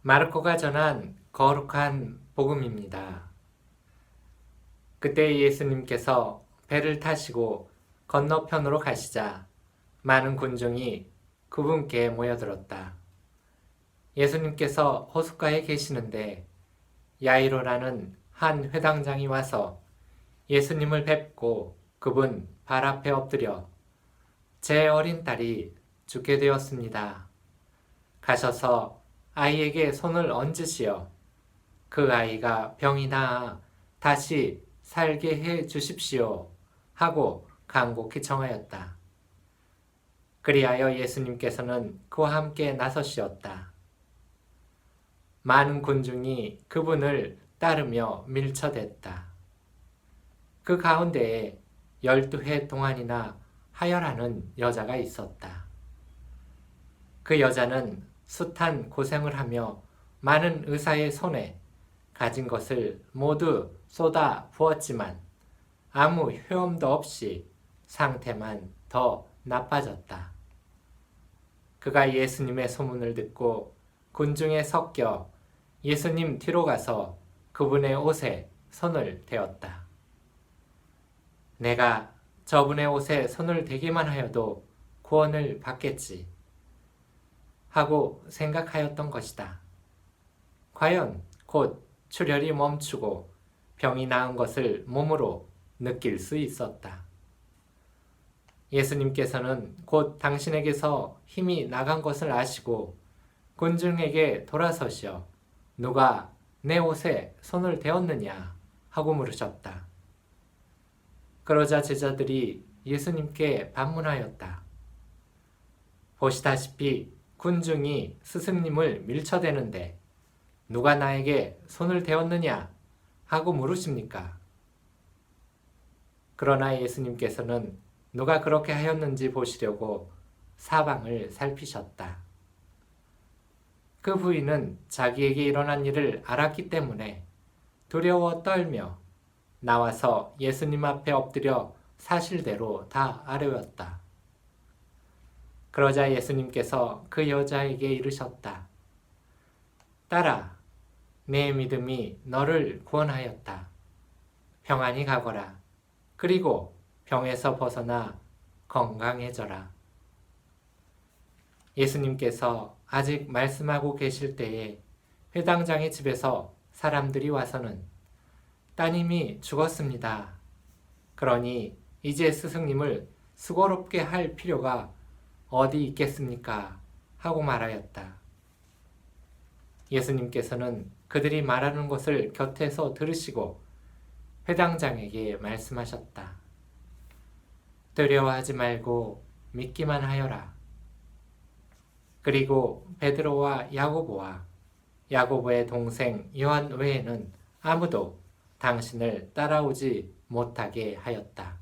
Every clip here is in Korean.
마르코가 전한 거룩한 복음입니다. 그때 예수님께서 배를 타시고 건너편으로 가시자 많은 군중이 그분께 모여들었다. 예수님께서 호숫가에 계시는데 야이로라는 한 회당장이 와서 예수님을 뵙고 그분 발 앞에 엎드려 제 어린 딸이 죽게 되었습니다. 가셔서 아이에게 손을 얹으시어 그 아이가 병이 나아 다시 살게 해 주십시오 하고 간곡히 청하였다. 그리하여 예수님께서는 그와 함께 나서시었다. 많은 군중이 그분을 따르며 밀쳐댔다. 그 가운데에 12해 동안이나 하혈하는 여자가 있었다. 그 여자는 숱한 고생을 하며 많은 의사의 손에 가진 것을 모두 쏟아 부었지만 아무 효험도 없이 상태만 더 나빠졌다. 그가 예수님의 소문을 듣고 군중에 섞여 예수님 뒤로 가서 그분의 옷에 손을 대었다. 내가 저분의 옷에 손을 대기만 하여도 구원을 받겠지 하고 생각하였던 것이다. 과연 곧 출혈이 멈추고 병이 나은 것을 몸으로 느낄 수 있었다. 예수님께서는 곧 당신에게서 힘이 나간 것을 아시고 군중에게 돌아서시어 누가 내 옷에 손을 대었느냐 하고 물으셨다. 그러자 제자들이 예수님께 반문하였다. 보시다시피 군중이 스승님을 밀쳐대는데 누가 나에게 손을 대었느냐 하고 물으십니까? 그러나 예수님께서는 누가 그렇게 하였는지 보시려고 사방을 살피셨다. 그 부인은 자기에게 일어난 일을 알았기 때문에 두려워 떨며 나와서 예수님 앞에 엎드려 사실대로 다 아뢰었다. 그러자 예수님께서 그 여자에게 이르셨다. 딸아, 내 믿음이 너를 구원하였다. 평안히 가거라. 그리고 병에서 벗어나 건강해져라. 예수님께서 아직 말씀하고 계실 때에 회당장의 집에서 사람들이 와서는 따님이 죽었습니다. 그러니 이제 스승님을 수고롭게 할 필요가 어디 있겠습니까? 하고 말하였다. 예수님께서는 그들이 말하는 것을 곁에서 들으시고 회당장에게 말씀하셨다. 두려워하지 말고 믿기만 하여라. 그리고 베드로와 야고보와 야고보의 동생 요한 외에는 아무도 당신을 따라오지 못하게 하였다.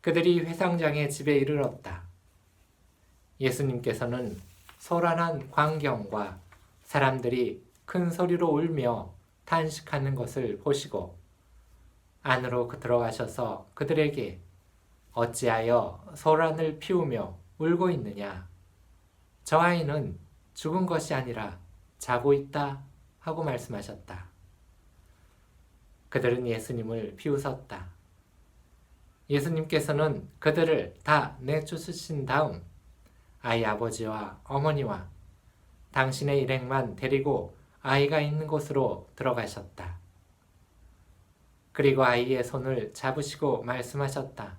그들이 회당장의 집에 이르렀다. 예수님께서는 소란한 광경과 사람들이 큰 소리로 울며 탄식하는 것을 보시고 안으로 들어가셔서 그들에게 어찌하여 소란을 피우며 울고 있느냐? 저 아이는 죽은 것이 아니라 자고 있다 하고 말씀하셨다. 그들은 예수님을 비웃었다. 예수님께서는 그들을 다 내쫓으신 다음 아이 아버지와 어머니와 당신의 일행만 데리고 아이가 있는 곳으로 들어가셨다. 그리고 아이의 손을 잡으시고 말씀하셨다.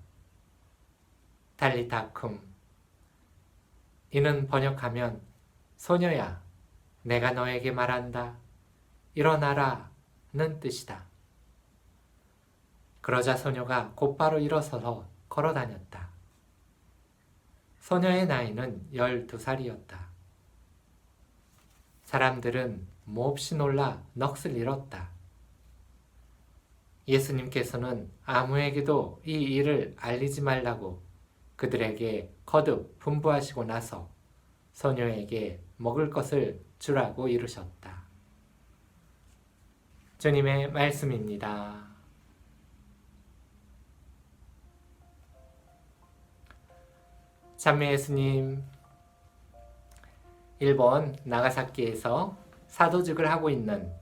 달리타쿰. 이는 번역하면 소녀야, 내가 너에게 말한다. 일어나라는 뜻이다. 그러자 소녀가 곧바로 일어서서 걸어다녔다. 소녀의 나이는 12살이었다. 사람들은 몹시 놀라 넋을 잃었다. 예수님께서는 아무에게도 이 일을 알리지 말라고 그들에게 거듭 분부하시고 나서 소녀에게 먹을 것을 주라고 이르셨다. 주님의 말씀입니다. 참매 예수님, 일본 나가사키에서 사도직을 하고 있는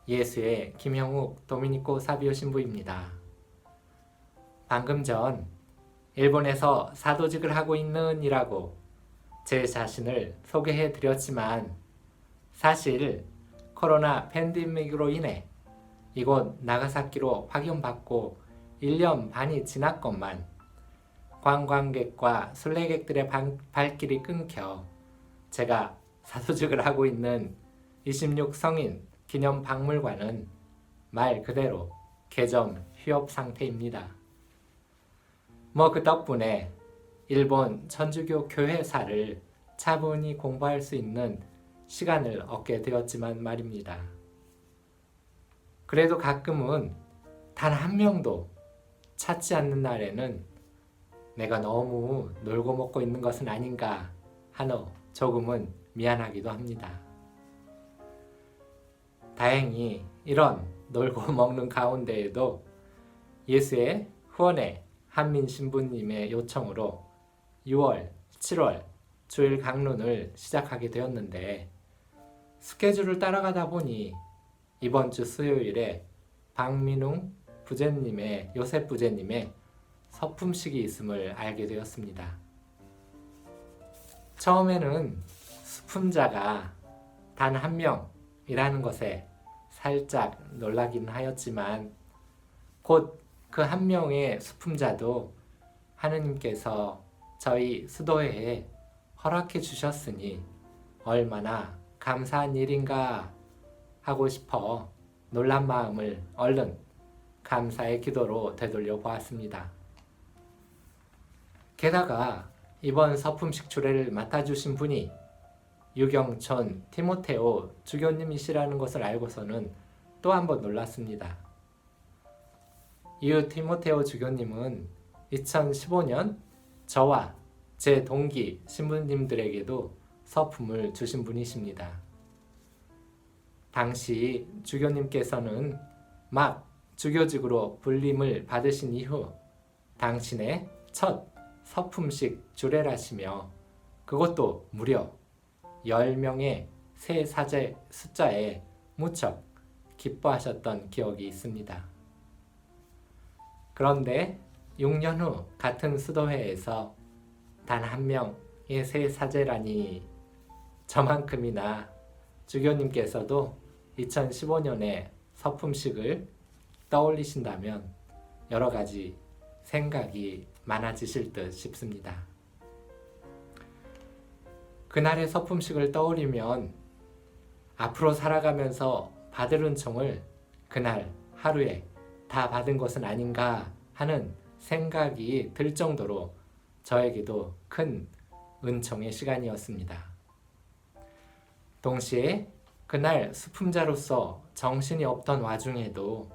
예수의 김형욱 도미니코 사비오 신부입니다. 방금 전 일본에서 사도직을 하고 있는 이라고 제 자신을 소개해 드렸지만 사실 코로나 팬데믹으로 인해 이곳 나가사키로 파견받고 1년 반이 지났건만 관광객과 순례객들의 발길이 끊겨 제가 사도직을 하고 있는 26성인 기념박물관은 말 그대로 개점 휴업 상태입니다. 그 덕분에 일본 천주교 교회사를 차분히 공부할 수 있는 시간을 얻게 되었지만 말입니다. 그래도 가끔은 단 한 명도 찾지 않는 날에는 내가 너무 놀고 먹고 있는 것은 아닌가 하노 조금은 미안하기도 합니다. 다행히 이런 놀고 먹는 가운데에도 예수의 후원의 한민 신부님의 요청으로 6월, 7월 주일 강론을 시작하게 되었는데 스케줄을 따라가다 보니 이번 주 수요일에 박민웅 부제님의 요셉 부제님의 서품식이 있음을 알게 되었습니다. 처음에는 수품자가 단 한 명이라는 것에 살짝 놀라긴 하였지만 곧 그 한 명의 수품자도 하느님께서 저희 수도회에 허락해 주셨으니 얼마나 감사한 일인가 하고 싶어 놀란 마음을 얼른 감사의 기도로 되돌려 보았습니다. 게다가 이번 서품식 주례를 맡아주신 분이 유경천 티모테오 주교님이시라는 것을 알고서는 또 한 번 놀랐습니다. 이 티모테오 주교님은 2015년 저와 제 동기 신부님들에게도 서품을 주신 분이십니다. 당시 주교님께서는 막 주교직으로 불림을 받으신 이후 당신의 첫 서품식 주례라시며 그것도 무려 10명의 새 사제 숫자에 무척 기뻐하셨던 기억이 있습니다. 그런데 6년 후 같은 수도회에서 단 한 명의 새 사제라니 저만큼이나 주교님께서도 2015년에 서품식을 떠올리신다면 여러 가지 생각이 많아지실 듯 싶습니다. 그날의 서품식을 떠올리면 앞으로 살아가면서 받을 은총을 그날 하루에 다 받은 것은 아닌가 하는 생각이 들 정도로 저에게도 큰 은총의 시간이었습니다. 동시에 그날 수품자로서 정신이 없던 와중에도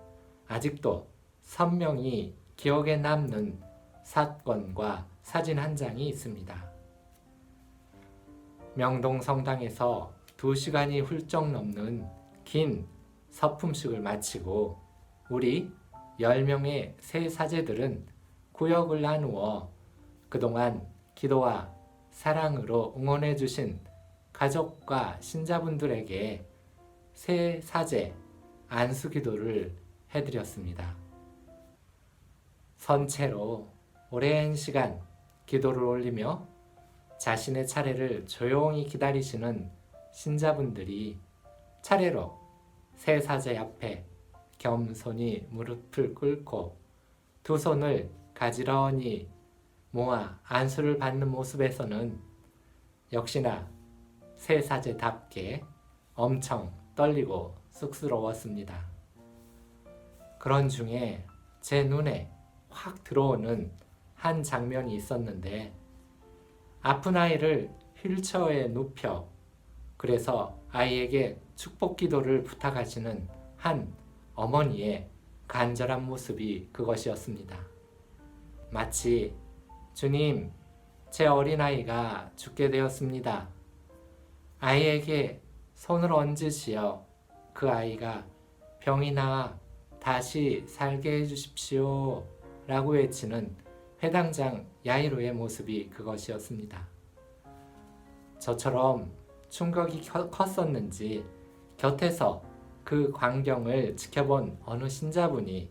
아직도 선명히 기억에 남는 사건과 사진 한 장이 있습니다. 명동 성당에서 2시간이 훌쩍 넘는 긴 서품식을 마치고 우리 10명의 새 사제들은 구역을 나누어 그동안 기도와 사랑으로 응원해 주신 가족과 신자분들에게 새 사제 안수 기도를 해드렸습니다. 선체로 오랜 시간 기도를 올리며 자신의 차례를 조용히 기다리시는 신자분들이 차례로 새 사제 앞에 겸손히 무릎을 꿇고 두 손을 가지런히 모아 안수를 받는 모습에서는 역시나 새 사제답게 엄청 떨리고 쑥스러웠습니다. 그런 중에 제 눈에 확 들어오는 한 장면이 있었는데 아픈 아이를 휠체어에 눕혀 그래서 아이에게 축복 기도를 부탁하시는 한 어머니의 간절한 모습이 그것이었습니다. 마치 주님, 제 어린아이가 죽게 되었습니다. 아이에게 손을 얹으시어 그 아이가 병이 나아 다시 살게 해주십시오 라고 외치는 회당장 야이로의 모습이 그것이었습니다. 저처럼 충격이 컸었는지 곁에서 그 광경을 지켜본 어느 신자분이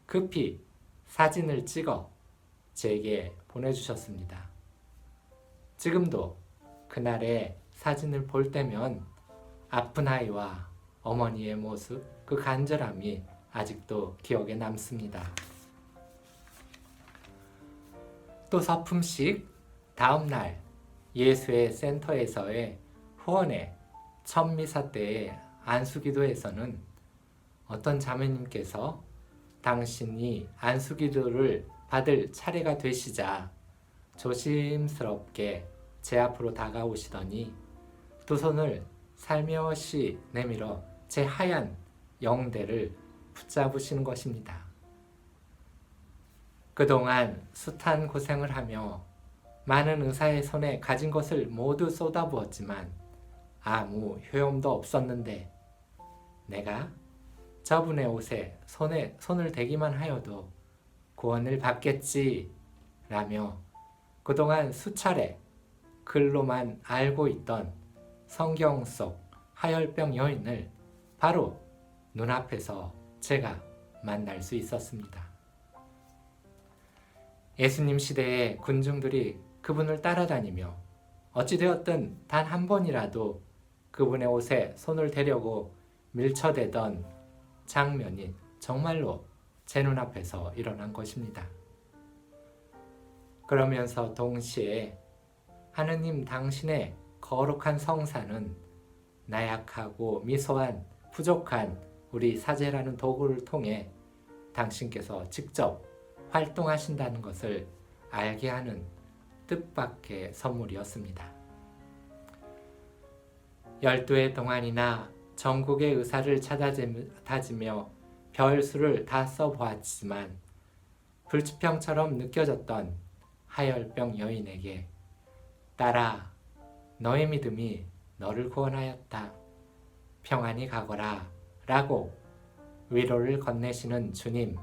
급히 사진을 찍어 제게 보내주셨습니다. 지금도 그날의 사진을 볼 때면 아픈 아이와 어머니의 모습, 그 간절함이 아직도 기억에 남습니다. 또 서품식 다음날 예수의 센터에서의 후원의 첫 미사 때의 안수기도에서는 어떤 자매님께서 당신이 안수기도를 받을 차례가 되시자 조심스럽게 제 앞으로 다가오시더니 두 손을 살며시 내밀어 제 하얀 영대를 붙잡으시는 것입니다. 그동안 숱한 고생을 하며 많은 의사의 손에 가진 것을 모두 쏟아부었지만 아무 효용도 없었는데 내가 저분의 옷에 손을 대기만 하여도 구원을 받겠지 라며 그동안 수차례 글로만 알고 있던 성경 속 하혈병 여인을 바로 눈앞에서 제가 만날 수 있었습니다. 예수님 시대의 군중들이 그분을 따라다니며 어찌되었든 단 한 번이라도 그분의 옷에 손을 대려고 밀쳐대던 장면이 정말로 제 눈앞에서 일어난 것입니다. 그러면서 동시에 하느님 당신의 거룩한 성사는 나약하고 미소한 부족한 우리 사제라는 도구를 통해 당신께서 직접 활동하신다는 것을 알게 하는 뜻밖의 선물이었습니다. 12해 동안이나 전국의 의사를 찾아다니며 별수를 다 써보았지만 불치병처럼 느껴졌던 하혈병 여인에게 딸아, 너의 믿음이 너를 구원하였다. 평안히 가거라 라고 위로를 건네시는 주님.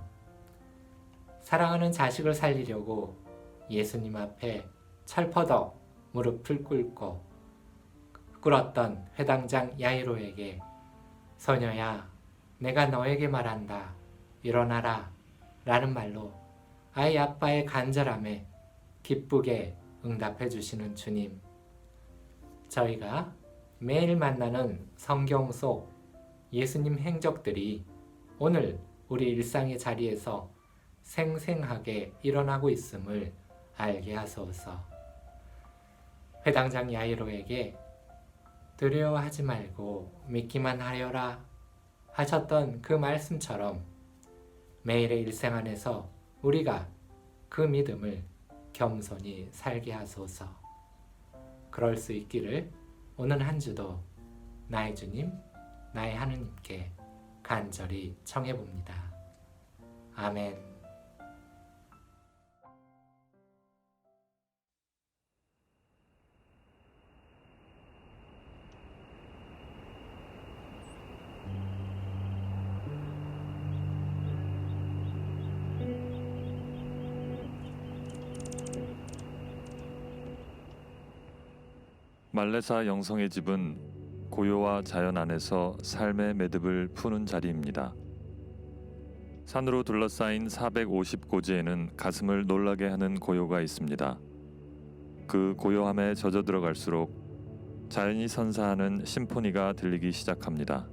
사랑하는 자식을 살리려고 예수님 앞에 철퍼덕 무릎을 꿇고 꿇었던 회당장 야이로에게 소녀야, 내가 너에게 말한다. 일어나라 라는 말로 아이 아빠의 간절함에 기쁘게 응답해 주시는 주님. 저희가 매일 만나는 성경 속 예수님 행적들이 오늘 우리 일상의 자리에서 생생하게 일어나고 있음을 알게 하소서. 회당장 야이로에게 두려워하지 말고 믿기만 하여라 하셨던 그 말씀처럼 매일의 일생 안에서 우리가 그 믿음을 겸손히 살게 하소서. 그럴 수 있기를 오늘 한 주도 나의 주님, 나의 하느님께 간절히 청해봅니다. 아멘. 말레사 영성의 집은 고요와 자연 안에서 삶의 매듭을 푸는 자리입니다. 산으로 둘러싸인 450고지에는 가슴을 놀라게 하는 고요가 있습니다. 그 고요함에 젖어 들어갈수록 자연이 선사하는 심포니가 들리기 시작합니다.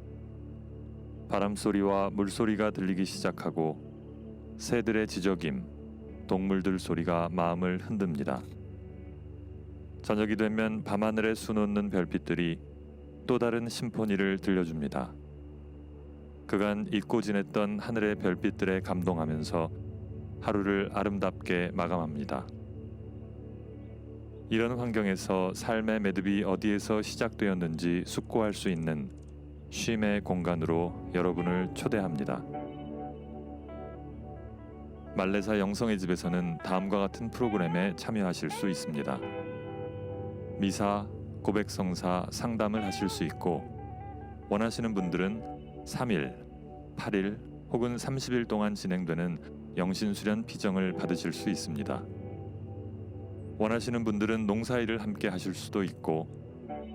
바람소리와 물소리가 들리기 시작하고 새들의 지저김, 동물들 소리가 마음을 흔듭니다. 저녁이 되면 밤하늘에 수놓는 별빛들이 또 다른 심포니를 들려줍니다. 그간 잊고 지냈던 하늘의 별빛들에 감동하면서 하루를 아름답게 마감합니다. 이런 환경에서 삶의 매듭이 어디에서 시작되었는지 숙고할 수 있는 쉼의 공간으로 여러분을 초대합니다. 말레사 영성의 집에서는 다음과 같은 프로그램에 참여하실 수 있습니다. 미사, 고백성사, 상담을 하실 수 있고 원하시는 분들은 3일, 8일 혹은 30일 동안 진행되는 영신수련 피정을 받으실 수 있습니다. 원하시는 분들은 농사일을 함께 하실 수도 있고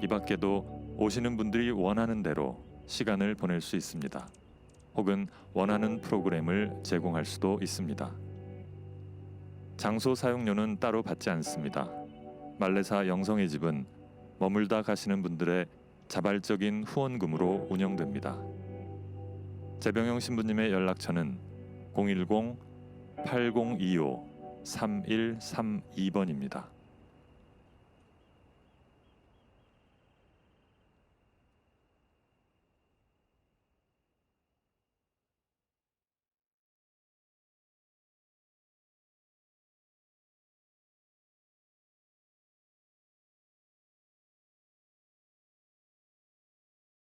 이 밖에도 오시는 분들이 원하는 대로 시간을 보낼 수 있습니다. 혹은 원하는 프로그램을 제공할 수도 있습니다. 장소 사용료는 따로 받지 않습니다. 말레사 영성의 집은 머물다 가시는 분들의 자발적인 후원금으로 운영됩니다. 재병영 신부님의 연락처는 010-8025-3132번입니다.